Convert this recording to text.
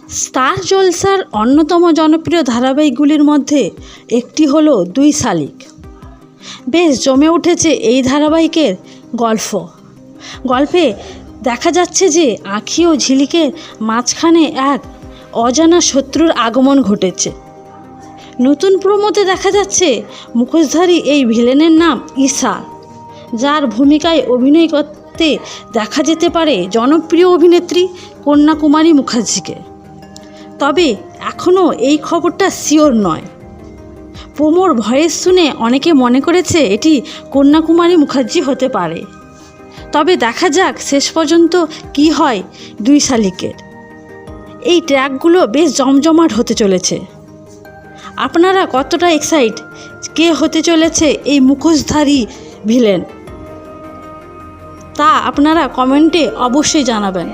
Star জলসার অন্যতম জনপ্রিয় ধারাবাহিকগুলির মধ্যে একটি হলো দুই শালিক। বেশ জমে উঠেছে এই ধারাবাহিকের গল্পে দেখা যাচ্ছে যে আঁখি ও ঝিলিকের মাঝখানে এক অজানা শত্রুর আগমন ঘটেছে। নতুন প্রোমোতে দেখা যাচ্ছে মুখোশধারী এই ভিলেনের নাম ঈশা, যার ভূমিকায় অভিনয় করতে দেখা যেতে পারে জনপ্রিয় অভিনেত্রী কন্যাকুমারী মুখার্জিকে। তবে এখনও এই খবরটা শিওর নয়। প্রোমোর ভয়েস শুনে অনেকে মনে করেছে এটি কন্যাকুমারী মুখার্জি হতে পারে। তবে দেখা যাক শেষ পর্যন্ত কি হয় দুই শালিকের। এই ট্র্যাকগুলো বেশ জমজমাট হতে চলেছে। আপনারা কতটা এক্সাইট কে হতে চলেছে এই মুখোশধারী ভিলেন, তা আপনারা কমেন্টে অবশ্যই জানাবেন।